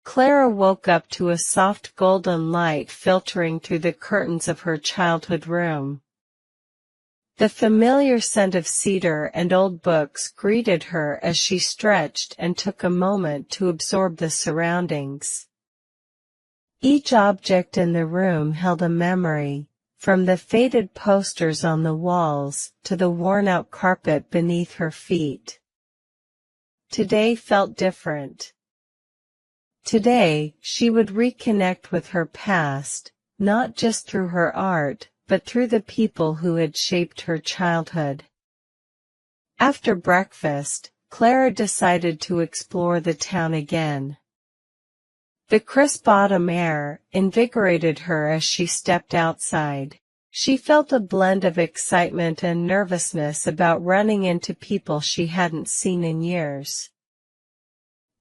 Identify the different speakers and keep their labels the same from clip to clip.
Speaker 1: Clara woke up to a soft golden light filtering through the curtains of her childhood room. The familiar scent of cedar and old books greeted her as she stretched and took a moment to absorb the surroundings. Each object in the room held a memory, from the faded posters on the walls to the worn-out carpet beneath her feet. Today felt different. Today, she would reconnect with her past, not just through her art, but through the people who had shaped her childhood. After breakfast, Clara decided to explore the town again. The crisp autumn air invigorated her as she stepped outside. She felt a blend of excitement and nervousness about running into people she hadn't seen in years.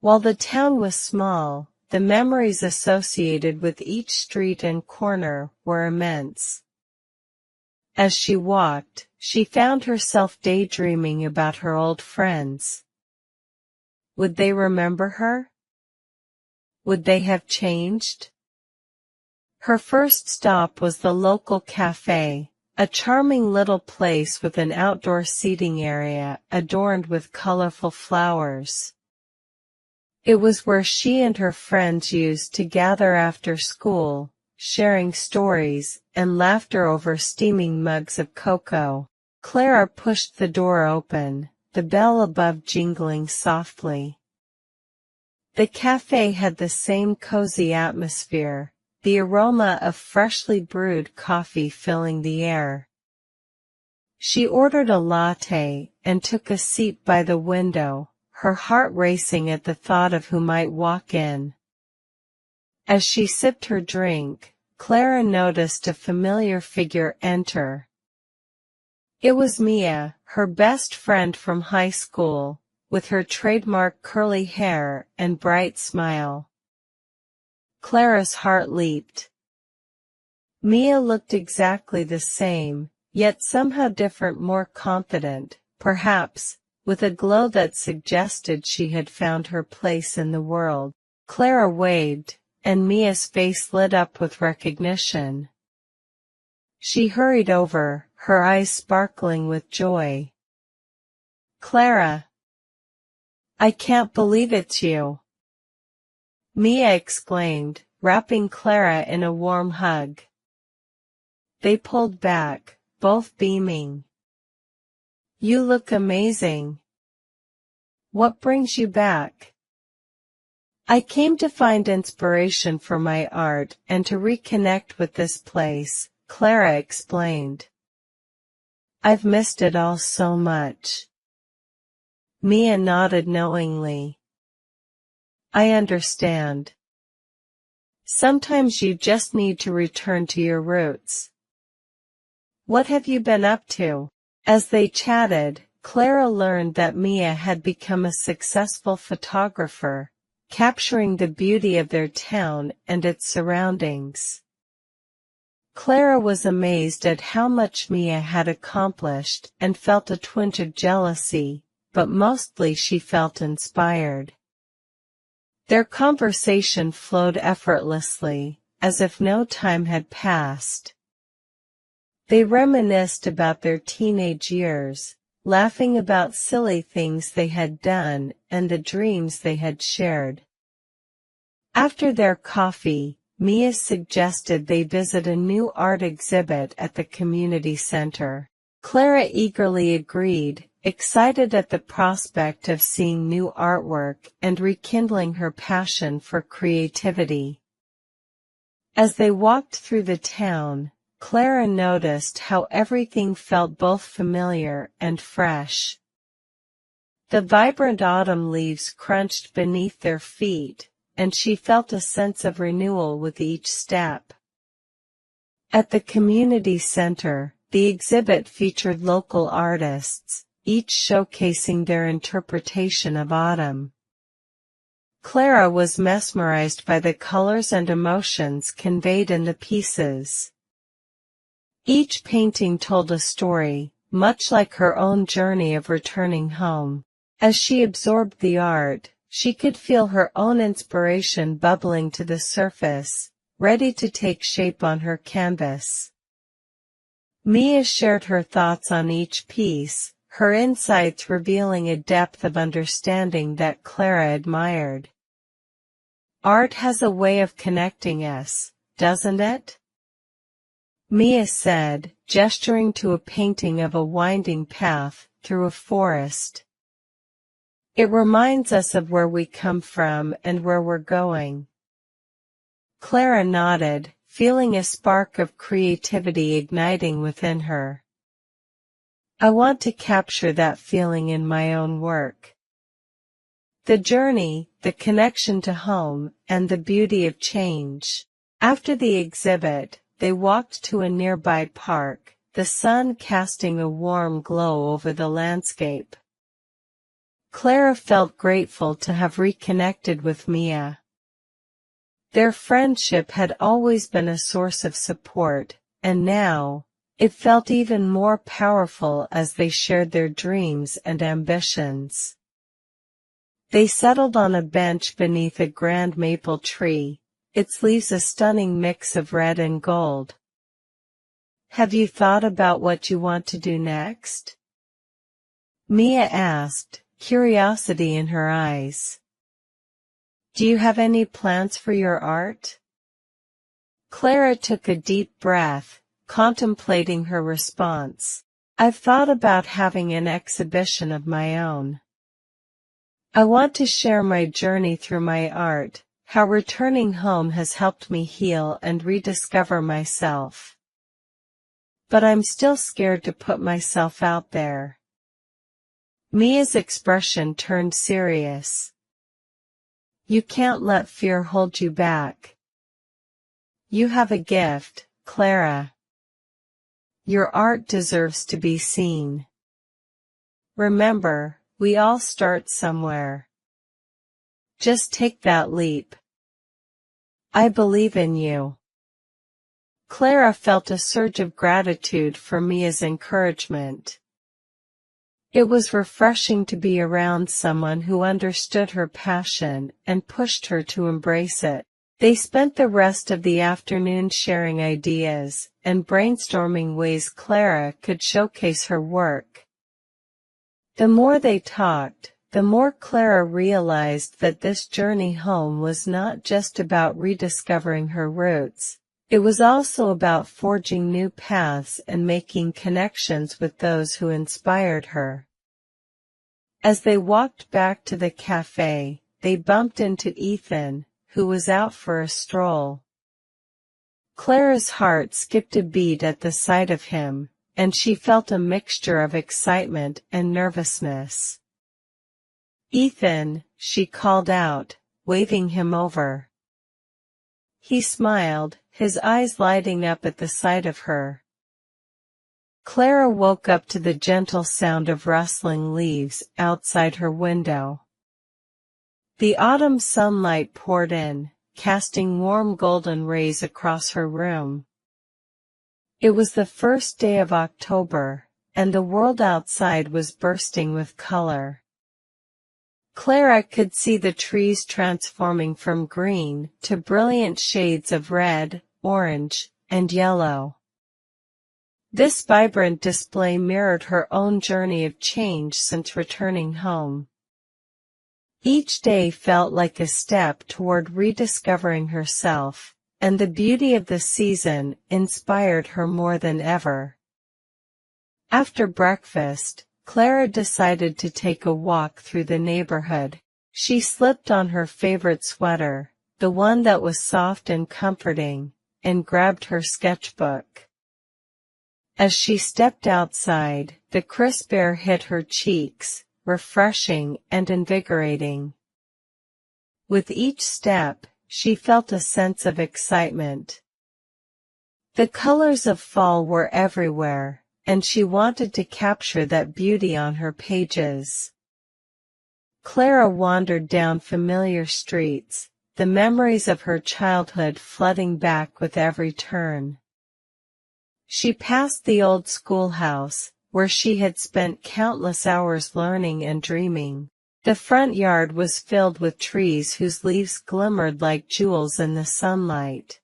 Speaker 1: While the town was small, the memories associated with each street and corner were immense. As she walked, she found herself daydreaming about her old friends. Would they remember her? Would they have changed? Her first stop was the local cafe, a charming little place with an outdoor seating area adorned with colorful flowers. It was where she and her friends used to gather after school, sharing stories and laughter over steaming mugs of cocoa. Clara pushed the door open, the bell above jingling softly. The cafe had the same cozy atmosphere, the aroma of freshly brewed coffee filling the air. She ordered a latte and took a seat by the window, her heart racing at the thought of who might walk in. As she sipped her drink, Clara noticed a familiar figure enter. It was Mia, her best friend from high school, with her trademark curly hair and bright smile. Clara's heart leaped. Mia looked exactly the same, yet somehow different, more confident, perhaps, with a glow that suggested she had found her place in the world. Clara waved, and Mia's face lit up with recognition. She hurried over, her eyes sparkling with joy. "Clara! I can't believe it's you!" Mia exclaimed, wrapping Clara in a warm hug. They pulled back, both beaming. "You look amazing. What brings you back?" "I came to find inspiration for my art and to reconnect with this place," Clara explained. "I've missed it all so much." Mia nodded knowingly. "I understand. Sometimes you just need to return to your roots. What have you been up to?" As they chatted, Clara learned that Mia had become a successful photographer, capturing the beauty of their town and its surroundings. Clara was amazed at how much Mia had accomplished and felt a twinge of jealousy, but mostly she felt inspired. Their conversation flowed effortlessly, as if no time had passed. They reminisced about their teenage years, laughing about silly things they had done and the dreams they had shared. After their coffee, Mia suggested they visit a new art exhibit at the community center. Clara eagerly agreed, excited at the prospect of seeing new artwork and rekindling her passion for creativity. As they walked through the town, Clara noticed how everything felt both familiar and fresh. The vibrant autumn leaves crunched beneath their feet, and she felt a sense of renewal with each step. At the community center, the exhibit featured local artists, each showcasing their interpretation of autumn. Clara was mesmerized by the colors and emotions conveyed in the pieces. Each painting told a story, much like her own journey of returning home. As she absorbed the art, She could feel her own inspiration bubbling to the surface, ready to take shape on her canvas. Mia shared her thoughts on each piece, her insights revealing a depth of understanding that Clara admired. Art has a way of connecting us, doesn't it? Mia said, gesturing to a painting of a winding path through a forest. It reminds us of where we come from and where we're going. Clara nodded, feeling a spark of creativity igniting within her. I want to capture that feeling in my own work. The journey, the connection to home, and the beauty of change. After the exhibit, they walked to a nearby park, the sun casting a warm glow over the landscape. Clara felt grateful to have reconnected with Mia. Their friendship had always been a source of support, and now, it felt even more powerful as they shared their dreams and ambitions. They settled on a bench beneath a grand maple tree, its leaves a stunning mix of red and gold. Have you thought about what you want to do next? Mia asked, curiosity in her eyes. Do you have any plans for your art? Clara took a deep breath, contemplating her response. I've thought about having an exhibition of my own. I want to share my journey through my art, how returning home has helped me heal and rediscover myself. But I'm still scared to put myself out there. Mia's expression turned serious. You can't let fear hold you back. You have a gift, Clara. Your art deserves to be seen. Remember, we all start somewhere. Just take that leap. I believe in you. Clara felt a surge of gratitude for Mia's encouragement. It was refreshing to be around someone who understood her passion and pushed her to embrace it. They spent the rest of the afternoon sharing ideas and brainstorming ways Clara could showcase her work. The more they talked, the more Clara realized that this journey home was not just about rediscovering her roots. It was also about forging new paths and making connections with those who inspired her. As they walked back to the cafe, they bumped into Ethan, who was out for a stroll. Clara's heart skipped a beat at the sight of him, and she felt a mixture of excitement and nervousness. Ethan, she called out, waving him over. He smiled, his eyes lighting up at the sight of her. Clara woke up to the gentle sound of rustling leaves outside her window. The autumn sunlight poured in, casting warm golden rays across her room. It was the first day of October, and the world outside was bursting with color. Clara could see the trees transforming from green to brilliant shades of red, orange, and yellow. This vibrant display mirrored her own journey of change since returning home. Each day felt like a step toward rediscovering herself, and the beauty of the season inspired her more than ever. After breakfast, Clara decided to take a walk through the neighborhood. She slipped on her favorite sweater, the one that was soft and comforting, and grabbed her sketchbook. As she stepped outside, the crisp air hit her cheeks, refreshing and invigorating. With each step, she felt a sense of excitement. The colors of fall were everywhere, and she wanted to capture that beauty on her pages. Clara wandered down familiar streets, the memories of her childhood flooding back with every turn. She passed the old schoolhouse, where she had spent countless hours learning and dreaming. The front yard was filled with trees whose leaves glimmered like jewels in the sunlight.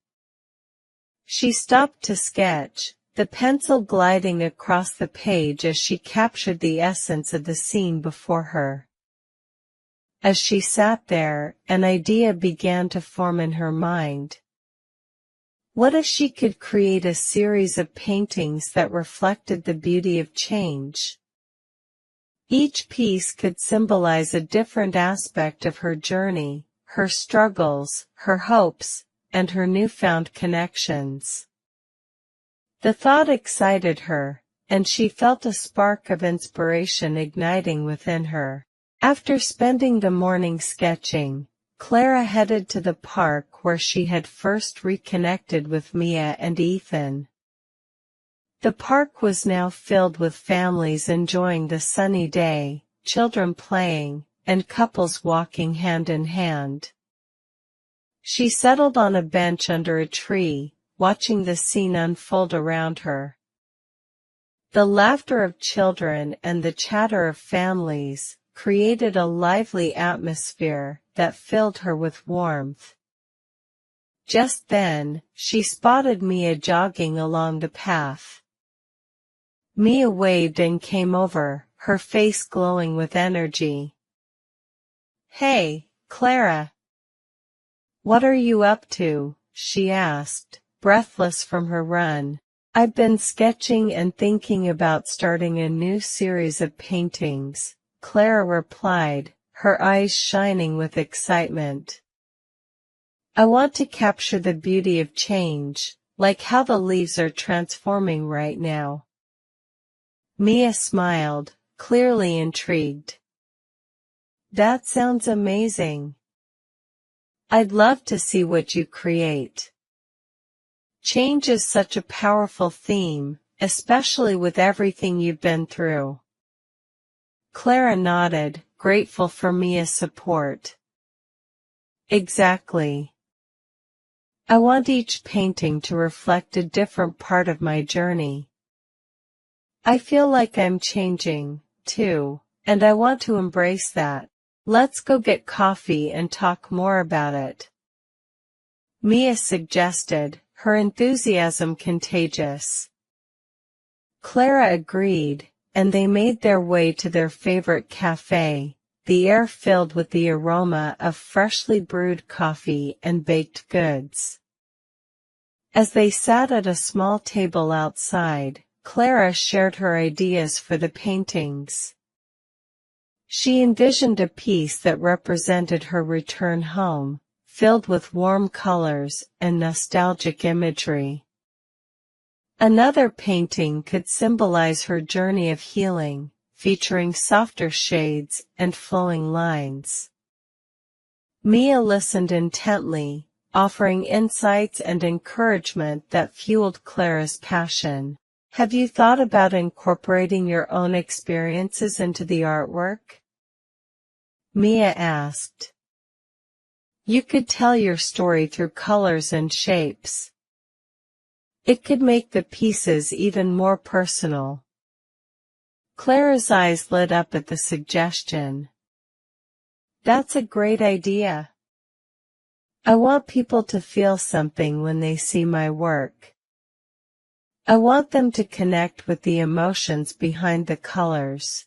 Speaker 1: She stopped to sketch, the pencil gliding across the page as she captured the essence of the scene before her. As she sat there, an idea began to form in her mind. What if she could create a series of paintings that reflected the beauty of change? Each piece could symbolize a different aspect of her journey, her struggles, her hopes, and her newfound connections. The thought excited her, and she felt a spark of inspiration igniting within her. After spending the morning sketching, Clara headed to the park where she had first reconnected with Mia and Ethan. The park was now filled with families enjoying the sunny day, children playing, and couples walking hand in hand. She settled on a bench under a tree, watching the scene unfold around her. The laughter of children and the chatter of families created a lively atmosphere that filled her with warmth. Just then, she spotted Mia jogging along the path. Mia waved and came over, her face glowing with energy. "Hey, Clara. What are you up to?" she asked, breathless from her run. "I've been sketching and thinking about starting a new series of paintings," Clara replied, her eyes shining with excitement. "I want to capture the beauty of change, like how the leaves are transforming right now." Mia smiled, clearly intrigued. "That sounds amazing. I'd love to see what you create. Change is such a powerful theme, especially with everything you've been through." Clara nodded, grateful for Mia's support. "Exactly. I want each painting to reflect a different part of my journey. I feel like I'm changing, too, and I want to embrace that. Let's go get coffee and talk more about it," Mia suggested, her enthusiasm contagious. Clara agreed, and they made their way to their favorite cafe, the air filled with the aroma of freshly brewed coffee and baked goods. As they sat at a small table outside, Clara shared her ideas for the paintings. She envisioned a piece that represented her return home, filled with warm colors and nostalgic imagery. Another painting could symbolize her journey of healing, featuring softer shades and flowing lines. Mia listened intently, offering insights and encouragement that fueled Clara's passion. "Have you thought about incorporating your own experiences into the artwork?" Mia asked. "You could tell your story through colors and shapes. It could make the pieces even more personal." Clara's eyes lit up at the suggestion. "That's a great idea. I want people to feel something when they see my work. I want them to connect with the emotions behind the colors."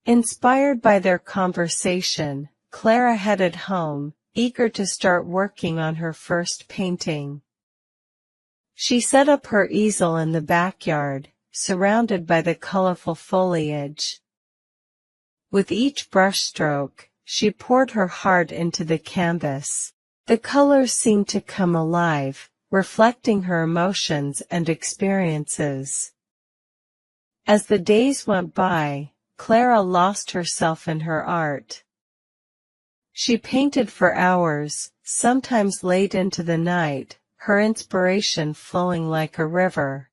Speaker 1: Inspired by their conversation, Clara headed home, eager to start working on her first painting. She set up her easel in the backyard, surrounded by the colorful foliage. With each brushstroke, she poured her heart into the canvas. The colors seemed to come alive, reflecting her emotions and experiences. As the days went by, Clara lost herself in her art. She painted for hours, sometimes late into the night, her inspiration flowing like a river.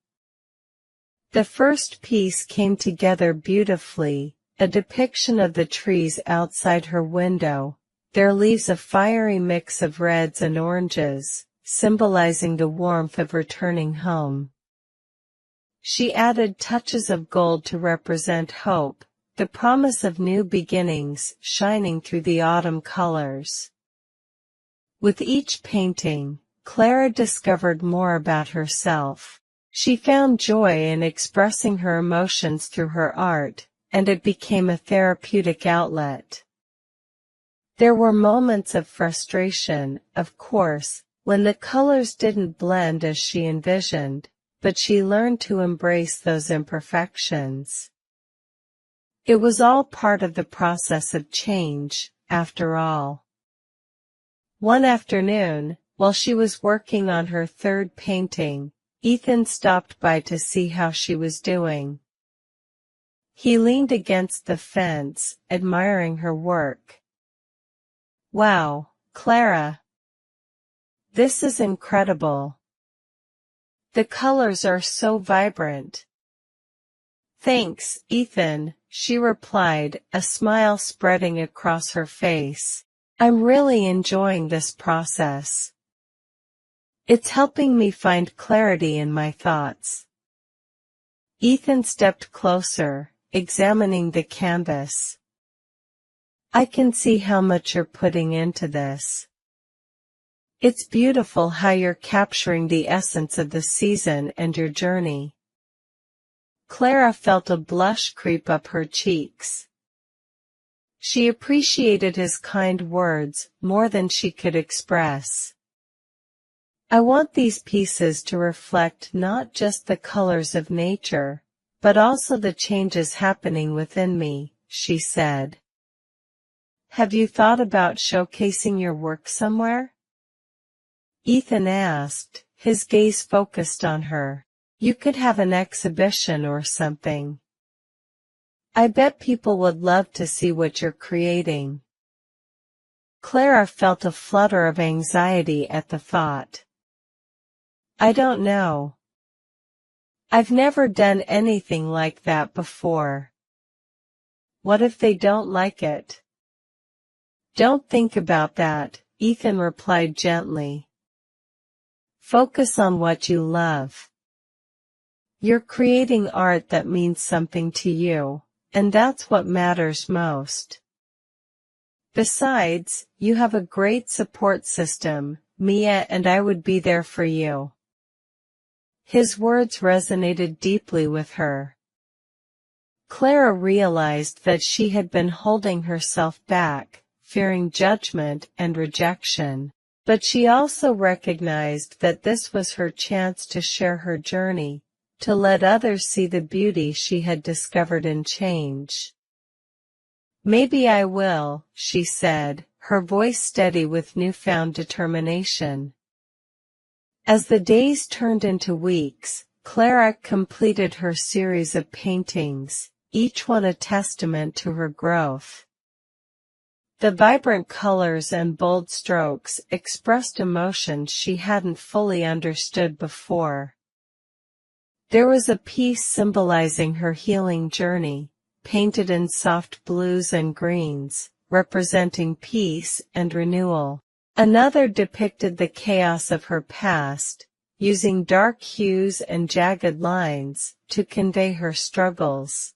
Speaker 1: The first piece came together beautifully, a depiction of the trees outside her window, their leaves a fiery mix of reds and oranges, symbolizing the warmth of returning home. She added touches of gold to represent hope, the promise of new beginnings shining through the autumn colors. With each painting, Clara discovered more about herself. She found joy in expressing her emotions through her art, and it became a therapeutic outlet. There were moments of frustration, of course, when the colors didn't blend as she envisioned, but she learned to embrace those imperfections. It was all part of the process of change, after all. One afternoon, while she was working on her third painting, Ethan stopped by to see how she was doing. He leaned against the fence, admiring her work. "Wow, Clara! This is incredible. The colors are so vibrant." "Thanks, Ethan," she replied, a smile spreading across her face. "I'm really enjoying this process. It's helping me find clarity in my thoughts." Ethan stepped closer, examining the canvas. "I can see how much you're putting into this. It's beautiful how you're capturing the essence of the season and your journey." Clara felt a blush creep up her cheeks. She appreciated his kind words more than she could express. "I want these pieces to reflect not just the colors of nature, but also the changes happening within me," she said. "Have you thought about showcasing your work somewhere?" Ethan asked, his gaze focused on her. "You could have an exhibition or something. I bet people would love to see what you're creating." Clara felt a flutter of anxiety at the thought. "I don't know. I've never done anything like that before. What if they don't like it?" "Don't think about that," Ethan replied gently. "Focus on what you love. You're creating art that means something to you, and that's what matters most. Besides, you have a great support system, Mia, and I would be there for you." His words resonated deeply with her. Clara realized that she had been holding herself back, fearing judgment and rejection, but she also recognized that this was her chance to share her journey, to let others see the beauty she had discovered in change. "Maybe I will," she said, her voice steady with newfound determination. As the days turned into weeks, Clara completed her series of paintings, each one a testament to her growth. The vibrant colors and bold strokes expressed emotions she hadn't fully understood before. There was a piece symbolizing her healing journey, painted in soft blues and greens, representing peace and renewal. Another depicted the chaos of her past, using dark hues and jagged lines to convey her struggles.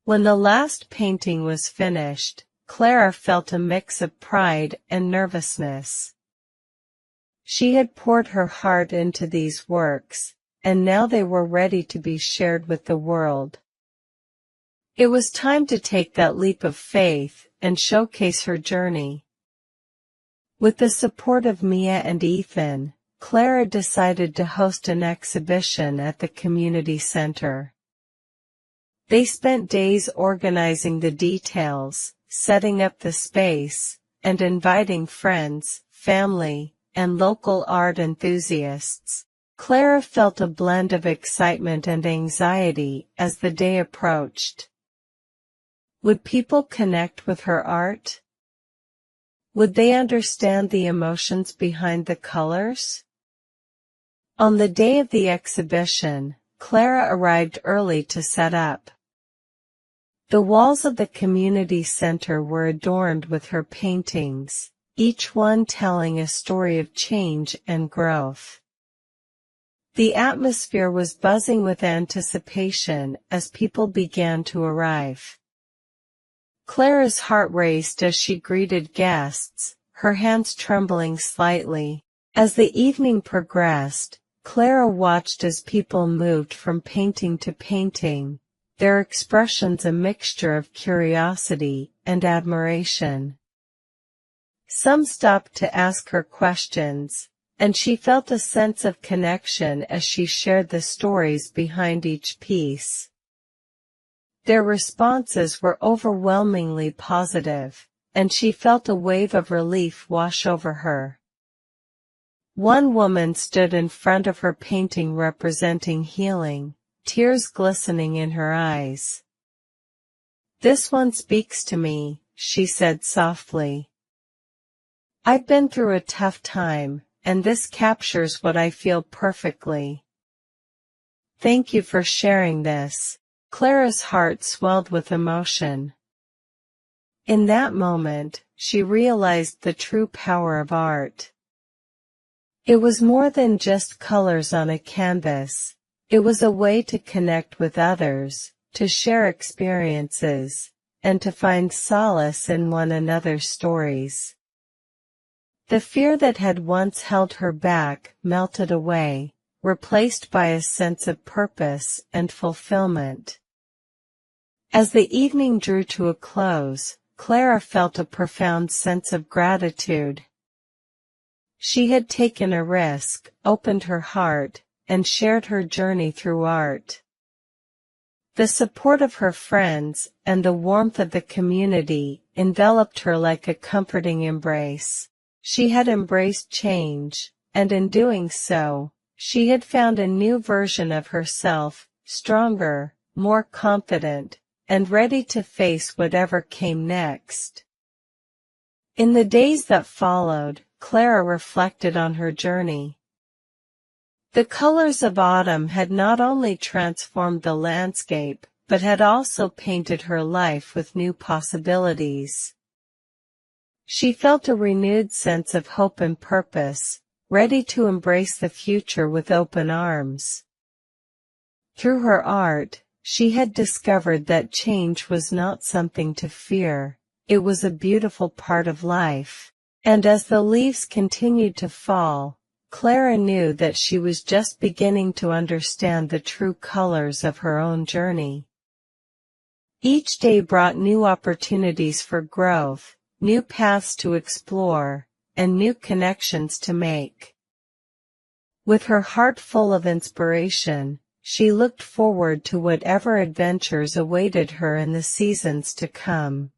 Speaker 1: When the last painting was finished, Clara felt a mix of pride and nervousness. She had poured her heart into these works, and now they were ready to be shared with the world. It was time to take that leap of faith and showcase her journey. With the support of Mia and Ethan, Clara decided to host an exhibition at the community center. They spent days organizing the details, setting up the space, and inviting friends, family, and local art enthusiasts. Clara felt a blend of excitement and anxiety as the day approached. Would people connect with her art? Would they understand the emotions behind the colors? On the day of the exhibition, Clara arrived early to set up. The walls of the community center were adorned with her paintings, each one telling a story of change and growth. The atmosphere was buzzing with anticipation as people began to arrive. Clara's heart raced as she greeted guests, her hands trembling slightly. As the evening progressed, Clara watched as people moved from painting to painting, their expressions a mixture of curiosity and admiration. Some stopped to ask her questions, and she felt a sense of connection as she shared the stories behind each piece. Their responses were overwhelmingly positive, and she felt a wave of relief wash over her. One woman stood in front of her painting representing healing, tears glistening in her eyes. "This one speaks to me," she said softly. "I've been through a tough time, and this captures what I feel perfectly. Thank you for sharing this." Clara's heart swelled with emotion. In that moment, she realized the true power of art. It was more than just colors on a canvas. It was a way to connect with others, to share experiences, and to find solace in one another's stories. The fear that had once held her back melted away, replaced by a sense of purpose and fulfillment. As the evening drew to a close, Clara felt a profound sense of gratitude. She had taken a risk, opened her heart, and shared her journey through art. The support of her friends and the warmth of the community enveloped her like a comforting embrace. She had embraced change, and in doing so, she had found a new version of herself, stronger, more confident, and ready to face whatever came next. In the days that followed, Clara reflected on her journey. The colors of autumn had not only transformed the landscape, but had also painted her life with new possibilities. She felt a renewed sense of hope and purpose, ready to embrace the future with open arms. Through her art, she had discovered that change was not something to fear, it was a beautiful part of life. And as the leaves continued to fall, Clara knew that she was just beginning to understand the true colors of her own journey. Each day brought new opportunities for growth, new paths to explore, and new connections to make. With her heart full of inspiration, she looked forward to whatever adventures awaited her in the seasons to come.